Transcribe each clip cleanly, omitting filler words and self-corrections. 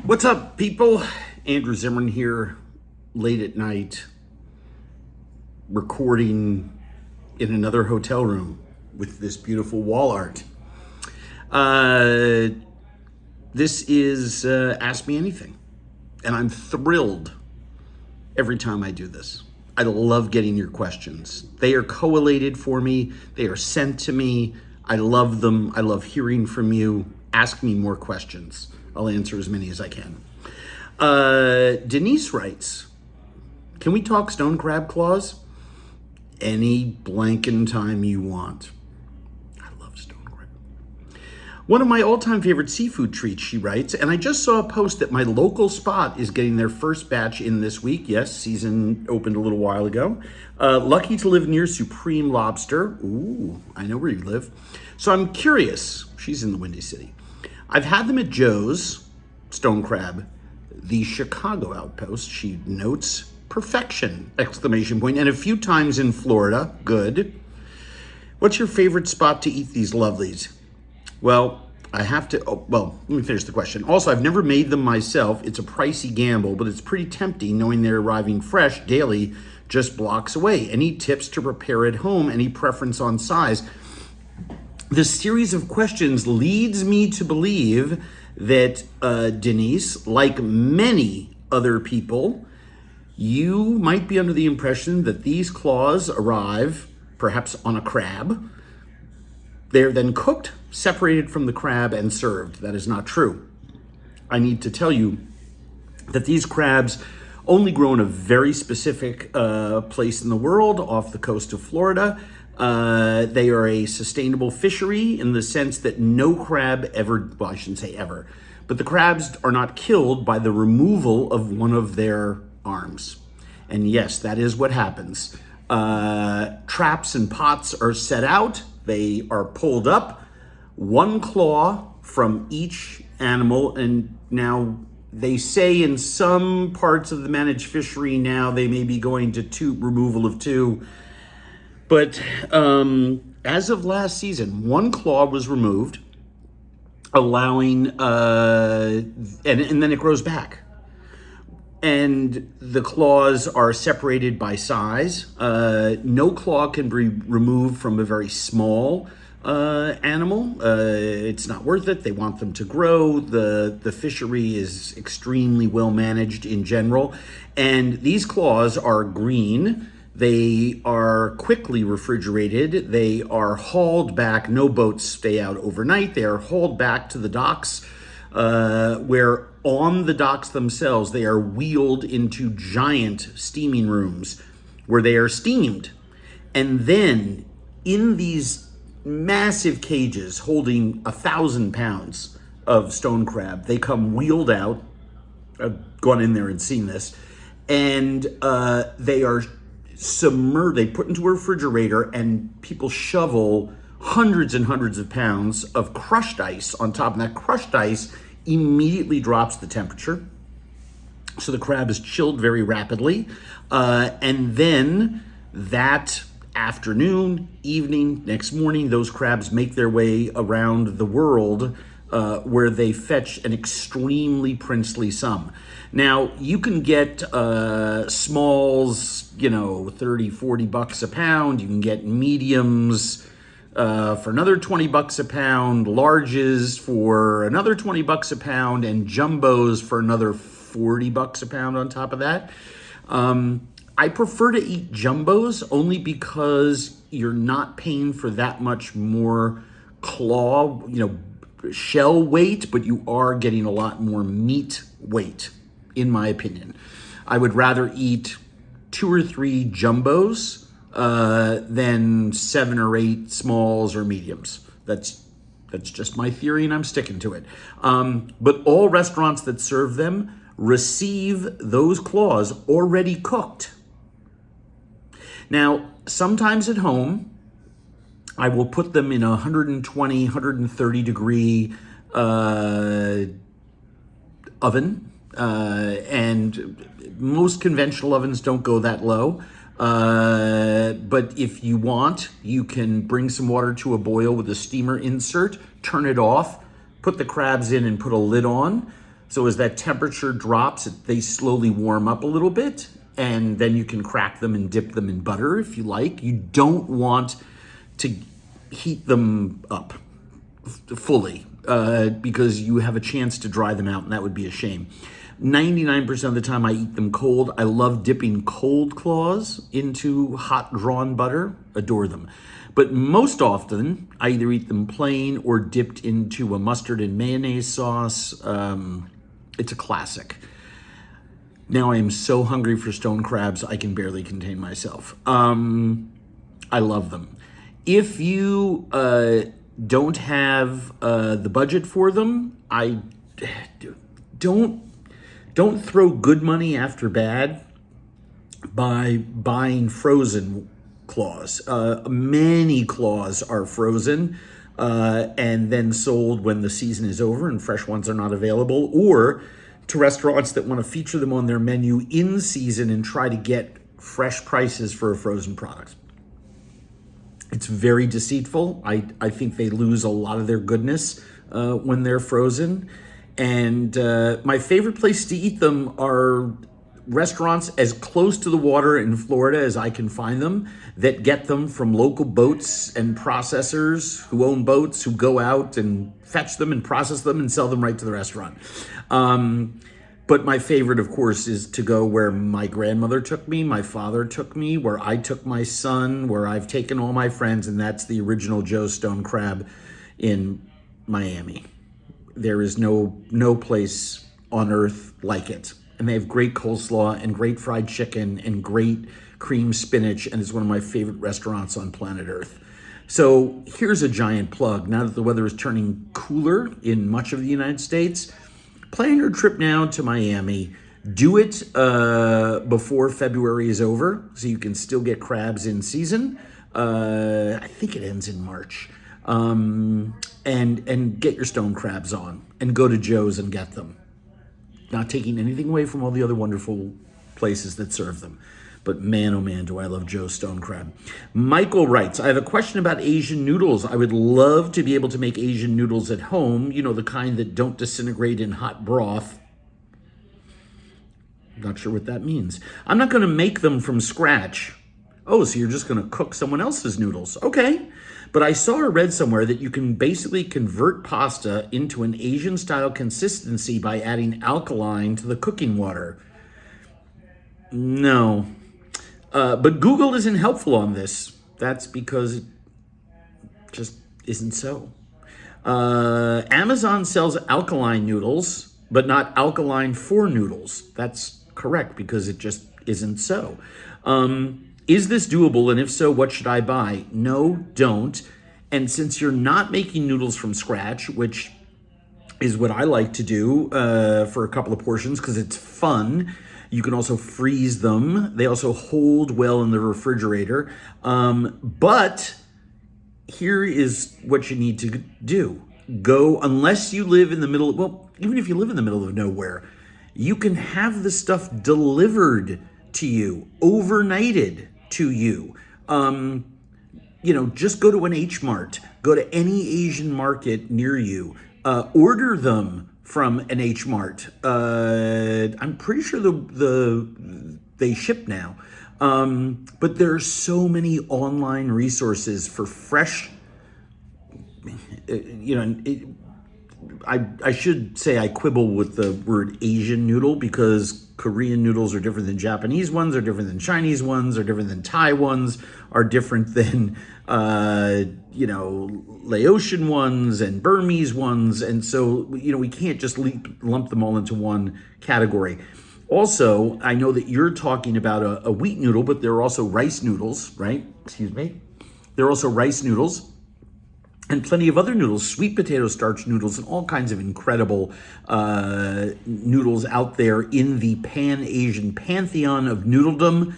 What's up, people? Andrew Zimmern here, late at night, recording in another hotel room with this beautiful wall art. This is Ask Me Anything, and I'm thrilled every time I do this. I love getting your questions. They are collated for me, they are sent to me. I love them. I love hearing from you. Ask me more questions. I'll answer as many as I can. Denise writes, can we talk stone crab claws? Any blanking time you want. I love stone crab. One of my all-time favorite seafood treats, she writes, and I just saw a post that my local spot is getting their first batch in this week. Yes, season opened a little while ago. Lucky to live near Supreme Lobster. Ooh, I know where you live. So I'm curious. She's in the Windy City. I've had them at Joe's, stone crab, the Chicago outpost, she notes, perfection, exclamation point, and a few times in Florida, good. What's your favorite spot to eat these lovelies? Well, let me finish the question. Also, I've never made them myself. It's a pricey gamble, but it's pretty tempting knowing they're arriving fresh daily just blocks away. Any tips to prepare at home? Any preference on size? This series of questions leads me to believe that Denise, like many other people, you might be under the impression that these claws arrive perhaps on a crab. They're then cooked, separated from the crab, and served. That is not true. I need to tell you that these crabs only grow in a very specific place in the world off the coast of Florida. They are a sustainable fishery in the sense that no crab ever, well, I shouldn't say ever, but the crabs are not killed by the removal of one of their arms. And yes, that is what happens. Traps and pots are set out. They are pulled up, one claw from each animal. And now they say in some parts of the managed fishery now they may be going to removal of two. But as of last season, one claw was removed, allowing, and then it grows back. And the claws are separated by size. No claw can be removed from a very small animal. It's not worth it. They want them to grow. The fishery is extremely well managed in general. And these claws are green. They are quickly refrigerated. They are hauled back. No boats stay out overnight. They are hauled back to the docks, where on the docks themselves, they are wheeled into giant steaming rooms where they are steamed. And then in these massive cages holding 1,000 pounds of stone crab, they come wheeled out. I've gone in there and seen this. And they are submerged, they put into a refrigerator, and people shovel hundreds and hundreds of pounds of crushed ice on top. And that crushed ice immediately drops the temperature. So the crab is chilled very rapidly. And then that afternoon, evening, next morning, those crabs make their way around the world, where they fetch an extremely princely sum. Now, you can get smalls, 30, 40 bucks a pound. You can get mediums for another 20 bucks a pound, larges for another 20 bucks a pound, and jumbos for another 40 bucks a pound on top of that. I prefer to eat jumbos only because you're not paying for that much more claw, shell weight, but you are getting a lot more meat weight, in my opinion. I would rather eat 2 or 3 jumbos than 7 or 8 smalls or mediums. That's just my theory, and I'm sticking to it. But all restaurants that serve them receive those claws already cooked. Now, sometimes at home, I will put them in a 120, 130 degree oven. And most conventional ovens don't go that low. But if you want, you can bring some water to a boil with a steamer insert, turn it off, put the crabs in and put a lid on. So as that temperature drops, they slowly warm up a little bit, and then you can crack them and dip them in butter if you like. You don't want to heat them up fully because you have a chance to dry them out, and that would be a shame. 99% of the time I eat them cold. I love dipping cold claws into hot drawn butter. Adore them. But most often, I either eat them plain or dipped into a mustard and mayonnaise sauce. It's a classic. Now I am so hungry for stone crabs, I can barely contain myself. I love them. If you don't have the budget for them, I don't throw good money after bad by buying frozen claws. Many claws are frozen and then sold when the season is over and fresh ones are not available, or to restaurants that want to feature them on their menu in season and try to get fresh prices for a frozen product. It's very deceitful. I think they lose a lot of their goodness when they're frozen. And my favorite place to eat them are restaurants as close to the water in Florida as I can find them, that get them from local boats and processors who own boats, who go out and fetch them and process them and sell them right to the restaurant. But my favorite, of course, is to go where my grandmother took me, my father took me, where I took my son, where I've taken all my friends, and that's the original Joe's Stone Crab in Miami. There is no place on earth like it. And they have great coleslaw and great fried chicken and great cream spinach, and it's one of my favorite restaurants on planet Earth. So here's a giant plug. Now that the weather is turning cooler in much of the United States, plan your trip now to Miami. Do it before February is over, so you can still get crabs in season. I think it ends in March. And get your stone crabs on and go to Joe's and get them. Not taking anything away from all the other wonderful places that serve them. But man, oh man, do I love Joe's Stone Crab. Michael writes, I have a question about Asian noodles. I would love to be able to make Asian noodles at home. You know, the kind that don't disintegrate in hot broth. Not sure what that means. I'm not going to make them from scratch. Oh, so you're just going to cook someone else's noodles. Okay. But I saw or read somewhere that you can basically convert pasta into an Asian-style consistency by adding alkaline to the cooking water. No. But Google isn't helpful on this. That's because it just isn't so. Amazon sells alkaline noodles, but not alkaline for noodles. That's correct, because it just isn't so. Is this doable? And if so, what should I buy? No, don't. And since you're not making noodles from scratch, which is what I like to do for a couple of portions because it's fun, you can also freeze them. They also hold well in the refrigerator. But here is what you need to do. Go, unless you live in the middle of, well, even if you live in the middle of nowhere, you can have the stuff delivered to you, overnighted to you. Just go to an H Mart, go to any Asian market near you, order them from an H Mart. I'm pretty sure they ship now. But there are so many online resources for fresh, I should say I quibble with the word Asian noodle, because Korean noodles are different than Japanese ones, are different than Chinese ones, are different than Thai ones, are different than, Laotian ones and Burmese ones. And so, we can't just lump them all into one category. Also, I know that you're talking about a wheat noodle, but there are also rice noodles, right? Excuse me. There are also rice noodles. And plenty of other noodles, sweet potato starch noodles, and all kinds of incredible noodles out there in the Pan-Asian pantheon of noodledom.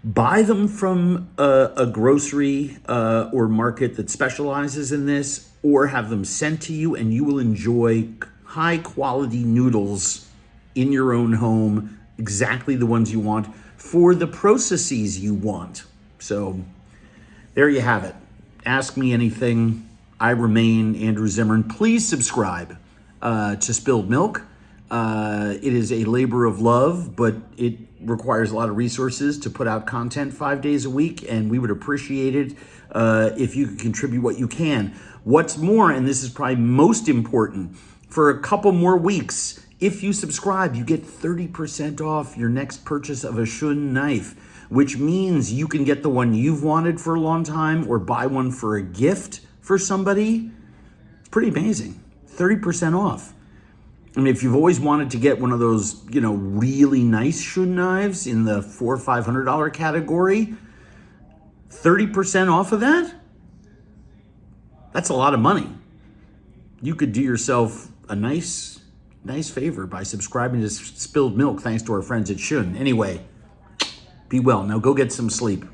Buy them from a grocery or market that specializes in this, or have them sent to you, and you will enjoy high-quality noodles in your own home, exactly the ones you want, for the processes you want. So there you have it. Ask me anything. I remain Andrew Zimmern. Please subscribe to Spilled Milk. It is a labor of love, but it requires a lot of resources to put out content 5 days a week, and we would appreciate it if you could contribute what you can. What's more, and this is probably most important, for a couple more weeks, if you subscribe, you get 30% off your next purchase of a shun knife, which means you can get the one you've wanted for a long time or buy one for a gift for somebody. It's pretty amazing. 30% off. I mean, if you've always wanted to get one of those, really nice shun knives in the $400 or $500 category, 30% off of that? That's a lot of money. You could do yourself a nice favor by subscribing to Spilled Milk thanks to our friends at Shun. Anyway, be well. Now go get some sleep.